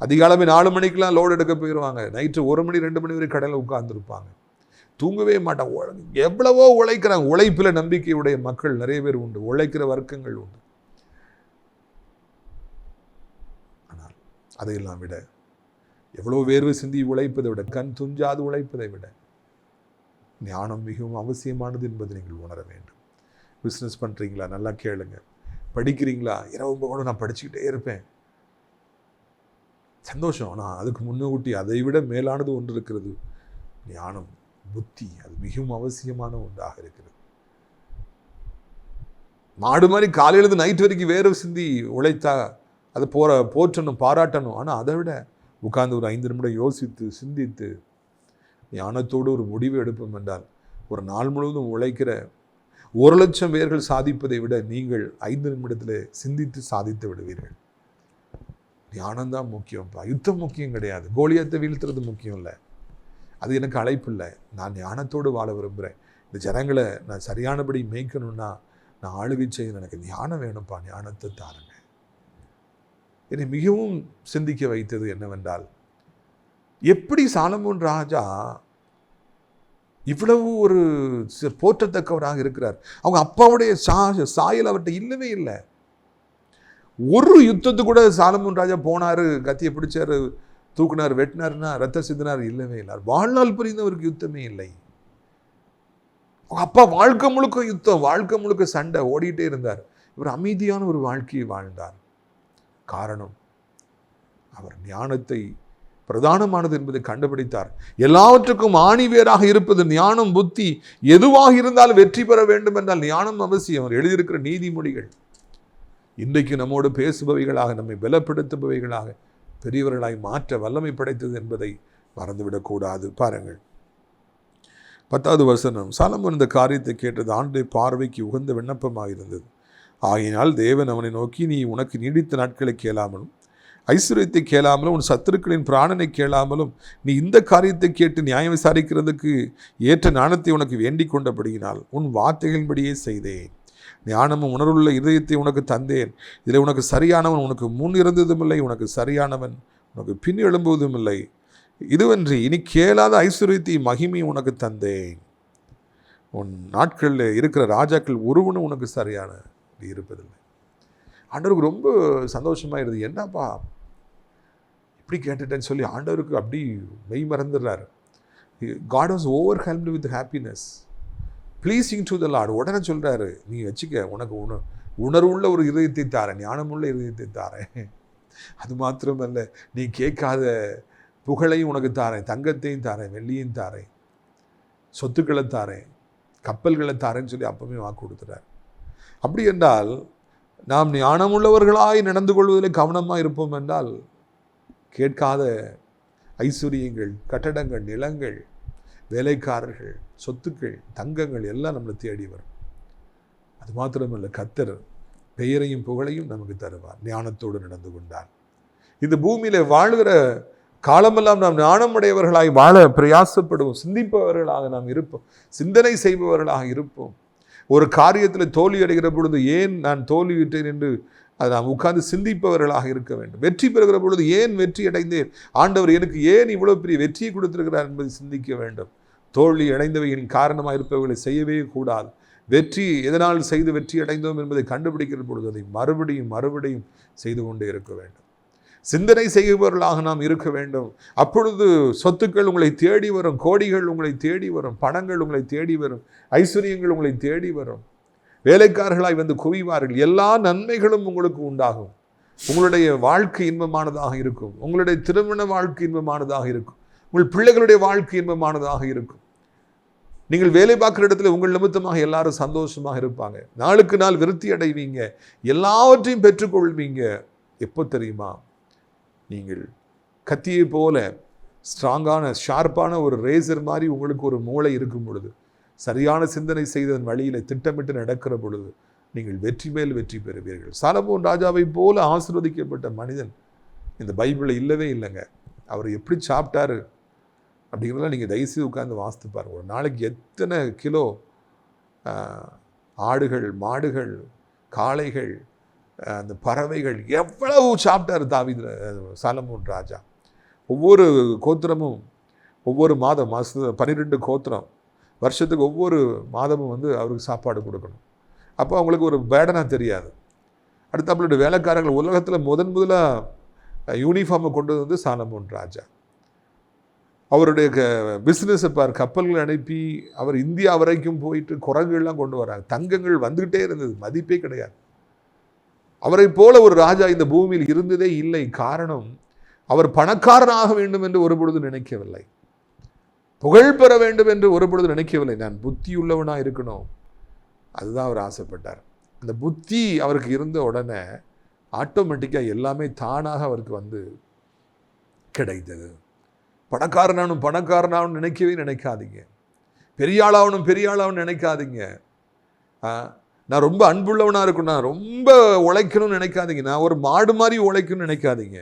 அதிகாலமே 4 மணிக்கெலாம் லோடு எடுக்க போயிடுவாங்க, நைட்டு 1 மணி 2 மணி வரை கடையில் உட்கார்ந்துருப்பாங்க, தூங்கவே மாட்டாங்க. எவ்வளவோ உழைக்கிறாங்க. உழைப்பில் நம்பிக்கையுடைய மக்கள் நிறைய பேர் உண்டு, உழைக்கிற வர்க்கங்கள் உண்டு. அதையெல்லாம் விட, எவ்வளோ வேர்வை சிந்தி உழைப்பதை விட, கண் துஞ்சாது உழைப்பதை விட ஞானம் மிகவும் அவசியமானது என்பதை நீங்கள் உணர வேண்டும். பிஸ்னஸ் பண்ணுறீங்களா? நல்லா கேளுங்க. படிக்கிறீங்களா? இரவு கூட நான் படிச்சுக்கிட்டே இருப்பேன், சந்தோஷம். ஆனால் அதுக்கு முன்னூட்டி அதை விட மேலானது ஒன்று இருக்கிறது, ஞானம், புத்தி. அது மிகவும் அவசியமான ஒன்றாக இருக்கிறது. மாடு மாதிரி காலையிலிருந்து நைட் வரைக்கும் வேர்வை சிந்தி உழைத்தா அதை போற்றணும், பாராட்டணும். ஆனால் அதை விட உட்கார்ந்து ஒரு 5 நிமிடம் யோசித்து சிந்தித்து ஞானத்தோடு ஒரு முடிவு எடுப்போம் என்றால், ஒரு நாள் முழுவதும் உழைக்கிற 1,00,000 பேர்கள் சாதிப்பதை விட நீங்கள் 5 நிமிடத்தில் சிந்தித்து சாதித்து விடுவீர்கள். ஞானம்தான் முக்கியம்ப்பா. யுத்தம் முக்கியம் கிடையாது. கோலியாத்தை வீழ்த்துறது முக்கியம் இல்லை. அது எனக்கு அழைப்பு இல்லை. நான் ஞானத்தோடு வாழ விரும்புகிறேன். இந்த ஜனங்களை நான் சரியானபடி மேய்க்கணும்னா நான் ஆளுகை செய்யணும். எனக்கு ஞானம் வேணும்ப்பா, ஞானத்தை தாருங்க. என்னை மிகவும் சிந்திக்க வைத்தது என்னவென்றால், எப்படி சாலமோன் ராஜா இவ்வளவு ஒரு போற்றத்தக்கவராக இருக்கிறார். அவங்க அப்பாவுடைய சாயல் அவர்கிட்ட இல்லவே இல்லை. ஒரு யுத்தத்துக்கு கூட சாலமோன் ராஜா போனாரு, கத்தியை பிடிச்சாரு, தூக்குனார், வெட்டினார்னா ரத்த சிந்தினார், இல்லவே இல்லை. வாழ்நாள் புரிந்தவருக்கு யுத்தமே இல்லை. அப்பா வாழ்க்கை முழுக்க யுத்தம், வாழ்க்கை முழுக்க சண்டை ஓடிட்டே இருந்தார். இவர் அமைதியான ஒரு வாழ்க்கையை வாழ்ந்தார். காரணம், அவர் ஞானத்தை பிரதானமானது என்பதை கண்டுபிடித்தார். எல்லாவற்றுக்கும் ஆணிவேராக இருப்பது ஞானம், புத்தி. எதுவாக இருந்தாலும் வெற்றி பெற வேண்டும் என்றால் ஞானம் அவசியம். அவர் எழுதியிருக்கிற நீதிமொழிகள் இன்றைக்கு நம்மோடு பேசுபவைகளாக, நம்மை பலப்படுத்துபவைகளாக, பெரியவர்களாய் மாற்ற வல்லமை படைத்தது என்பதை மறந்துவிடக்கூடாது. பாருங்கள் 10வது வசனம். சாலமோன் இந்த காரியத்தை கேட்டது ஆண்டுடைய பார்வைக்கு உகந்த விண்ணப்பமாக இருந்தது. ஆகினால் தேவன் அவனை நோக்கி, நீ உனக்கு நீடித்த நாட்களை கேளாமலும் ஐஸ்வர்யத்தை கேளாமலும் உன் சத்துருக்களின் பிராணனை கேளாமலும் நீ இந்த காரியத்தை கேட்டு நியாயம் விசாரிக்கிறதுக்கு ஏற்ற ஞானத்தை உனக்கு வேண்டிக் கொண்டபடியினால் உன் வார்த்தைகளின்படியே செய்தேன். ஞானமும் உணர்வுள்ள இதயத்தை உனக்கு தந்தேன். இதில் உனக்கு சரியானவன் உனக்கு முன் இருந்ததும் இல்லை, உனக்கு சரியானவன் உனக்கு பின் எழும்புவதும் இல்லை. இதுவன்றி இனி கேளாத ஐஸ்வர்யத்தை மகிமை உனக்கு தந்தேன். உன் நாட்களில் இருக்கிற ராஜாக்கள் ஒருவனும் உனக்கு சரியான இருப்பதில்லை. ஆண்டவருக்கு ரொம்ப சந்தோஷமாக இருந்தது. என்னப்பா இப்படி கேட்டுட்டேன்னு சொல்லி ஆண்டவருக்கு அப்படி மெய் மறந்துடுறாரு. God was overwhelmed with happiness, pleasing to the Lord. உடனே சொல்கிறாரு, நீ வச்சுக்க, உனக்கு உணர்வுள்ள ஒரு இதயத்தை தாரேன், ஞானமுள்ள இதயத்தை தாரேன். அது மாத்திரமல்ல, நீ கேட்காத புகழையும் உனக்கு தாரேன், தங்கத்தையும் தாரேன், வெள்ளியும் தாரேன், சொத்துக்களை தாரேன், கப்பல்களை தாரேன்னு சொல்லி அப்பவே வாக்கு கொடுத்துறார். அப்படி என்றால் நாம் ஞானமுள்ளவர்களாய் நடந்து கொள்வதில் கவனமாக இருப்போம் என்றால் கேட்காத ஐஸ்வர்யங்கள், கட்டடங்கள், நிலங்கள், வேலைக்காரர்கள், சொத்துக்கள், தங்கங்கள் எல்லாம் நம்மளை தேடி வரும். அது மாத்திரமல்ல, கர்த்தர் பெயரையும் புகழையும் நமக்கு தருவார் ஞானத்தோடு நடந்து கொண்டால். இந்த பூமியில் வாழ்கிற காலமெல்லாம் நாம் ஞானமுடையவர்களாய் வாழ பிரயாசப்படுவோம். சிந்திப்பவர்களாக நாம் இருப்போம், சிந்தனை செய்பவர்களாக இருப்போம். ஒரு காரியத்தில் தோல்வி அடைகிற பொழுது ஏன் நான் தோல்வியுற்றேன் என்று அதை நாம் உட்கார்ந்து சிந்திப்பவர்களாக இருக்க வேண்டும். வெற்றி பெறுகிற பொழுது ஏன் வெற்றி அடைந்தேன், ஆண்டவர் எனக்கு ஏன் இவ்வளோ பெரிய வெற்றியை கொடுத்திருக்கிறார் என்பதை சிந்திக்க வேண்டும். தோல்வி அடைந்தவையின் காரணமாக இருப்பவர்களை செய்யவே கூடாது. வெற்றி எதனால் செய்து வெற்றி அடைந்தோம் என்பதை கண்டுபிடிக்கிற பொழுது அதை மறுபடியும் செய்து கொண்டே இருக்க வேண்டும். சிந்தனை செய்பவர்களாக நாம் இருக்க வேண்டும். அப்பொழுது சொத்துக்கள் உங்களை தேடி வரும், கோடிகள் உங்களை தேடி வரும், பணங்கள் உங்களை தேடி வரும், ஐஸ்வர்யங்கள் உங்களை தேடி வரும், வேலைக்காரர்களாய் வந்து குவிவார்கள். எல்லா நன்மைகளும் உங்களுக்கு உண்டாகும். உங்களுடைய வாழ்க்கை இன்பமானதாக இருக்கும், உங்களுடைய திருமண வாழ்க்கை இன்பமானதாக இருக்கும், உங்கள் பிள்ளைகளுடைய வாழ்க்கை இன்பமானதாக இருக்கும். நீங்கள் வேலை பார்க்குற இடத்துல உங்கள் நிமித்தமாக எல்லாரும் சந்தோஷமாக இருப்பாங்க. நாளுக்கு நாள் விருத்தி அடைவீங்க, எல்லாவற்றையும் பெற்றுக்கொள்வீங்க. எப்போ தெரியுமா? நீங்கள் கத்தியை போல ஸ்ட்ராங்கான ஷார்ப்பான ஒரு ரேசர் மாதிரி உங்களுக்கு ஒரு மூளை இருக்கும் பொழுது, சரியான சிந்தனை செய்ததன் வழியில் திட்டமிட்டு நடக்கிற பொழுது நீங்கள் வெற்றி மேல் வெற்றி பெறுவீர்கள். சாலமோன் ராஜாவை போல ஆசீர்வதிக்கப்பட்ட மனிதன் இந்த பைபிளில் இல்லவே இல்லைங்க. அவர் எப்படி சாப்பிட்டாரு அப்படிங்கிறதெல்லாம் நீங்கள் தயவுசெய்து உட்கார்ந்து வாசித்து பாருங்க. ஒரு நாளைக்கு எத்தனை கிலோ ஆடுகள், மாடுகள், காளைகள், அந்த பறவைகள் எவ்வளவு சாப்பிட்டார் சாலமோன் ராஜா. ஒவ்வொரு கோத்திரமும் ஒவ்வொரு மாதம் 12 கோத்திரம், வருஷத்துக்கு ஒவ்வொரு மாதமும் வந்து அவருக்கு சாப்பாடு கொடுக்கணும். அப்போ அவங்களுக்கு ஒரு பேடனாக தெரியாது. அடுத்து அவங்களுடைய வேலைக்காரர்கள் உலகத்தில் முதலாக யூனிஃபார்மை கொண்டு வந்து சாலமோன் ராஜா. அவருடைய பிஸ்னஸை பார், கப்பல்கள் அனுப்பி அவர் இந்தியா வரைக்கும் போயிட்டு குரங்குகள்லாம் கொண்டு வராங்க. தங்கங்கள் வந்துகிட்டே இருந்தது, மதிப்பே கிடையாது. அவரை போல ஒரு ராஜா இந்த பூமியில் இருந்ததே இல்லை. காரணம், அவர் பணக்காரனாக வேண்டும் என்று ஒரு பொழுது நினைக்கவில்லை, புகழ் பெற வேண்டும் என்று ஒரு பொழுது நினைக்கவில்லை. நான் புத்தியுள்ளவனாக இருக்கணும், அதுதான் அவர் ஆசைப்பட்டார். அந்த புத்தி அவருக்கு இருந்த உடனே ஆட்டோமேட்டிக்காக எல்லாமே தானாக அவருக்கு வந்து கிடைத்தது. பணக்காரனானும் நினைக்கவே நினைக்காதீங்க. பெரியாளாவனும் நினைக்காதீங்க. நான் ரொம்ப அன்புள்ளவனாக இருக்கணும், நான் ரொம்ப உழைக்கணும்னு நினைக்காதீங்க. நான் ஒரு மாடு மாதிரி உழைக்கணும்னு நினைக்காதீங்க.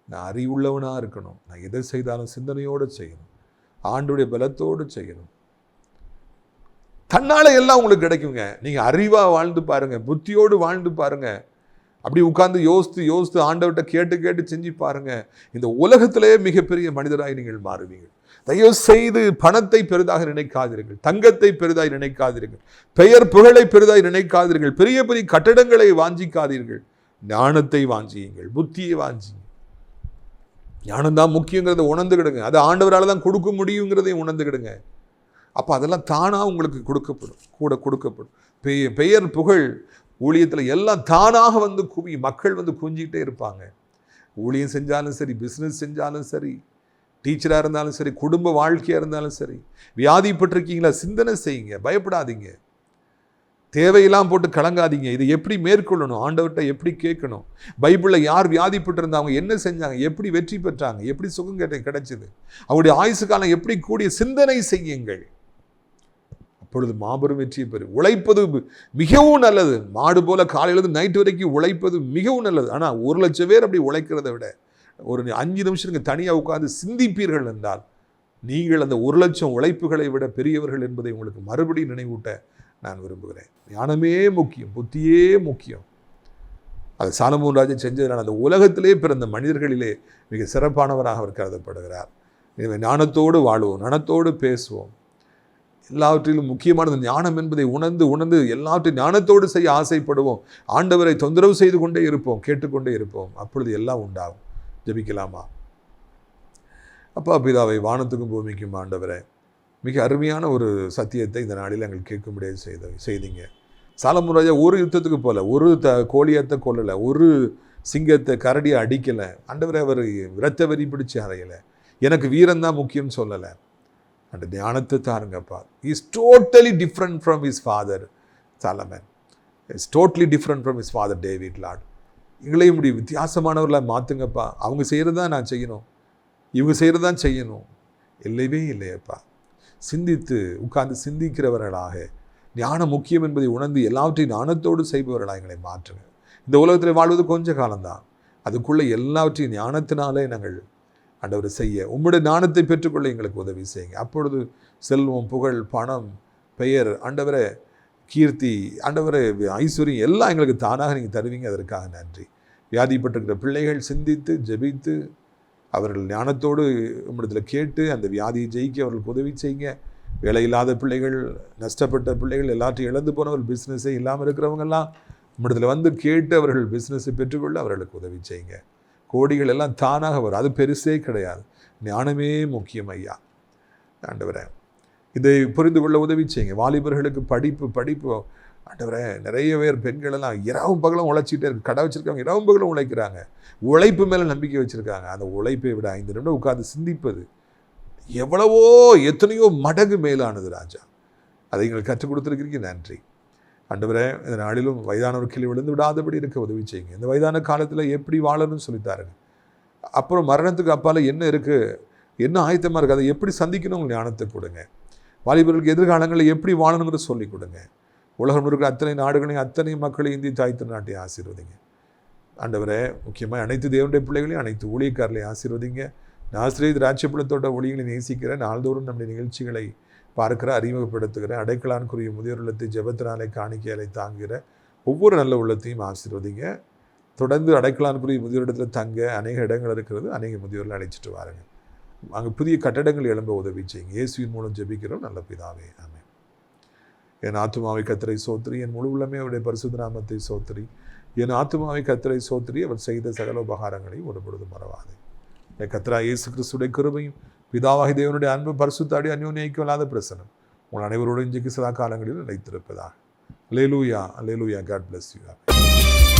நான் அறிவுள்ளவனாக இருக்கணும். நான் எதை செய்தாலும் சிந்தனையோடு செய்யணும், ஆண்டுடைய பலத்தோடு செய்யணும். தன்னால எல்லாம் உங்களுக்கு கிடைக்குங்க. நீங்க அறிவா வாழ்ந்து பாருங்க, புத்தியோடு வாழ்ந்து பாருங்க. அப்படி உட்கார்ந்து யோசித்து ஆண்டவர்கிட்ட கேட்டு செஞ்சு பாருங்க. இந்த உலகத்திலே மிகப்பெரிய மனிதராய் நீங்கள் மாறுவீர்கள். தயவு செய்து பணத்தை பெரிதாக நினைக்காதீர்கள், தங்கத்தை பெரிதாய் நினைக்காதீர்கள், பெயர் புகழை பெரிதாய் நினைக்காதீர்கள், பெரிய பெரிய கட்டடங்களை வாஞ்சிக்காதீர்கள். ஞானத்தை வாஞ்சியுங்கள், புத்தியை வாஞ்சிங்க. ஞானம் தான் முக்கியங்கிறத உணர்ந்துக்கிடுங்க. அது ஆண்டவரால் தான் கொடுக்க முடியுங்கிறதையும் உணர்ந்துக்கிடுங்க. அப்போ அதெல்லாம் தானாக உங்களுக்கு கொடுக்கப்படும். பெயர் புகழ் ஊழியத்தில் எல்லாம் தானாக வந்து மக்கள் வந்து குஞ்சிக்கிட்டே இருப்பாங்க. ஊழியம் செஞ்சாலும் சரி, பிஸ்னஸ் செஞ்சாலும் சரி, டீச்சராக இருந்தாலும் சரி, குடும்ப வாழ்க்கையாக இருந்தாலும் சரி, வியாதிப்பட்டிருக்கீங்களா, சிந்தனை செய்யுங்க, பயப்படாதீங்க, தேவையெல்லாம் போட்டு கலங்காதீங்க. இதை எப்படி மேற்கொள்ளணும், ஆண்டவர்கிட்ட எப்படி கேட்கணும், பைபிளில் யார் வியாதிப்பட்டிருந்தாங்க, என்ன செஞ்சாங்க, எப்படி வெற்றி பெற்றாங்க, எப்படி சுகம் கிடைச்சது, அவருடைய ஆயுசு காலம் எப்படி கூடிய சிந்தனை செய்யுங்கள். அப்பொழுது மாபெரும் வெற்றியை பெறும். உழைப்பது மிகவும் நல்லது. மாடு போல காலையிலிருந்து நைட்டு வரைக்கும் உழைப்பது மிகவும் நல்லது. ஆனால் 1,00,000 பேர் அப்படி உழைக்கிறத விட ஒரு 5 நிமிஷம் நீங்கள் தனியாக உட்கார்ந்து சிந்திப்பீர்கள் என்றால் நீங்கள் அந்த 1,00,000 உழைப்புகளை விட பெரியவர்கள் என்பதை உங்களுக்கு மறுபடியும் நினைவூட்ட நான் விரும்புகிறேன். ஞானமே முக்கியம், புத்தியே முக்கியம். அது சாலமோன் ராஜா செஞ்சதுனால அந்த உலகத்திலே பிறந்த மனிதர்களிலே மிக சிறப்பானவராக அவர் கருதப்படுகிறார். எனவே ஞானத்தோடு வாழ்வோம், ஞானத்தோடு பேசுவோம். எல்லாவற்றிலும் முக்கியமானது ஞானம் என்பதை உணர்ந்து எல்லாவற்றையும் ஞானத்தோடு செய்ய ஆசைப்படுவோம். ஆண்டவரை தொந்தரவு செய்து கொண்டே இருப்போம், கேட்டுக்கொண்டே இருப்போம். அப்பொழுது எல்லாம் உண்டாகும். ஜெபிக்கலாமா? அப்பா பிதாவை, வானத்துக்கும் பூமிக்கும் ஆண்டவரே, மிக அருமையான ஒரு சத்தியத்தை இந்த நாளில் எங்களுக்கு கேட்கும்படியாக செய்தீங்க. சாலமோன் ராஜா ஒரு யுத்தத்துக்கு போல, ஒரு கோழியத்தை கொல்லலை, ஒரு சிங்கத்தை கரடியை அடிக்கலை. ஆண்டவரே, அவர் இரத்த வெறி பிடிச்சு அறையலை. எனக்கு வீரம்தான் முக்கியம்னு சொல்லலை. அந்த ஞானத்தை தாருங்கப்பா. Is totally different from his father Solomon, is totally different from his father David. Lord, எங்களையும் இப்படி வித்தியாசமானவர்களாக மாற்றுங்கப்பா. அவங்க செய்கிறது தான் நான் செய்யணும், இவங்க செய்கிறது தான் செய்யணும், இல்லவே இல்லையப்பா. சிந்தித்து உட்கார்ந்து சிந்திக்கிறவர்களாக, ஞானம் முக்கியம் என்பதை உணர்ந்து எல்லாவற்றையும் ஞானத்தோடு செய்பவர்களாக எங்களை மாற்றுங்க. இந்த உலகத்தில் வாழ்வது கொஞ்ச காலம்தான், அதுக்குள்ளே எல்லாவற்றையும் ஞானத்தினாலே நாங்கள் ஆண்டவர் செய்ய உம்முடைய ஞானத்தை பெற்றுக்கொள்ள எங்களுக்கு உதவி செய்யுங்க. அப்பொழுது செல்வம், புகழ், பணம், பெயர், ஆண்டவரே கீர்த்தி, ஆண்டவரே ஐஸ்வர்யம் எல்லாம் எங்களுக்கு தானாக நீங்கள் தருவீங்க. அதற்காக நன்றி. வியாதிப்பட்டிருக்கிற பிள்ளைகள் சிந்தித்து ஜெபித்து அவர்கள் ஞானத்தோடு உம்மிடத்தில் கேட்டு அந்த வியாதியை ஜெயிக்க அவர்களுக்கு உதவி செய்யுங்க. வேலை இல்லாத பிள்ளைகள், நஷ்டப்பட்ட பிள்ளைகள், எல்லாத்தையும் இழந்து போனவர்கள், பிஸ்னஸே இல்லாமல் இருக்கிறவங்கெல்லாம் உம்மிடத்தில் வந்து கேட்டு அவர்கள் பிஸ்னஸை பெற்றுக்கொள்ள அவர்களுக்கு உதவி செய்யுங்க. கோடிகள் எல்லாம் தானாக வரும், அது பெருசே கிடையாது. ஞானமே முக்கியம் ஐயா. ஆண்டவரே, இதை புரிந்து கொள்ள உதவி செய்யுங்க. வாலிபர்களுக்கு படிப்பு ஆண்டவரே, நிறைய பேர் பெண்கள் எல்லாம் இரவும் பகலும் உழைச்சிட்டே இருக்கு. கடை வச்சுருக்காங்க, இரவும் பகலும் உழைக்கிறாங்க, உழைப்பு மேலே நம்பிக்கை வச்சுருக்காங்க. அந்த உழைப்பை விட 5 நிமிடம் உட்கார்ந்து சிந்திப்பது எத்தனையோ மடங்கு மேலானது ராஜா. அதை எங்களுக்கு கற்றுக் கொடுத்துருக்கிறீங்க, நன்றி. ஆண்டவரே, இந்த நாளிலும் வயதானவர் கீழே விழுந்து விடாதபடி இருக்க உதவி செய்யுங்க. இந்த வயதான காலத்தில் எப்படி வாழணும்னு சொல்லித்தாருங்க. அப்புறம் மரணத்துக்கு அப்பால் என்ன இருக்குது, என்ன ஆயத்தமாக இருக்குது, அதை எப்படி சந்திக்கணும் ஞானத்தை கொடுங்க. வாலிபர்களுக்கு எதிர்காலங்களில் எப்படி வாழணுங்கிறத சொல்லிக் கொடுங்க. உலகம் இருக்கிற அத்தனை நாடுகளையும் அத்தனை மக்களையும் இந்திய தாய் திருநாட்டையும் ஆசீர்வதிங்க. ஆண்டவரே, முக்கியமாக அனைத்து தேவனுடைய பிள்ளைகளையும் அனைத்து ஊழியக்காரர்களையும் ஆசீர்வதிங்க. நாசிரியர் திராட்சைப்பழத்தோட ஊழியர்களை நேசிக்கிற, நாள்தோறும் நம்முடைய நிகழ்ச்சிகளை பார்க்கிற, அறிமுகப்படுத்துகிற, அடைக்கலான்குரிய முதியோர் உள்ளத்தை ஜெபத்தினாலே காணிக்கையாலே தாங்குகிற ஒவ்வொரு நல்ல உள்ளத்தையும் ஆசீர்வதிங்க. தொடர்ந்து அடைக்கலான்குரிய முதியோரிடத்தில் தங்க அநேக இடங்கள் இருக்கிறது, அநேக முதியோர்கள் அழைச்சிட்டு வாருங்க. அங்கே புதிய கட்டடங்கள் எழும்ப உதவி செய்யுங்க. இயேசுவின் மூலம் ஜெபிக்கிறோம் நல்ல பிதாவே, ஆமென். என் ஆத்துமாவை கர்த்தரை சோத்திரி, என் முழு உள்ளமே அவருடைய பரிசுத்த நாமத்தை சோத்திரி. என் ஆத்துமாவை கர்த்தரை சோத்திரி, அவர் செய்த சகல உபகாரங்களையும் ஒரு பொழுது மறவாதே. கர்த்தராகிய இயேசு கிறிஸ்துடைய கிருபையும் பிதாவாகிய தேவனுடைய அன்பு பரிசுத்தாடி அந்யோன்ய ஐக்கியமில்லாத பிரசனம் உங்கள் அனைவரோடு இன்றைக்கு சதா காலங்களில் நிலைத்திருப்பதாக. அல்லேலூயா, அல்லேலூயா. God bless you.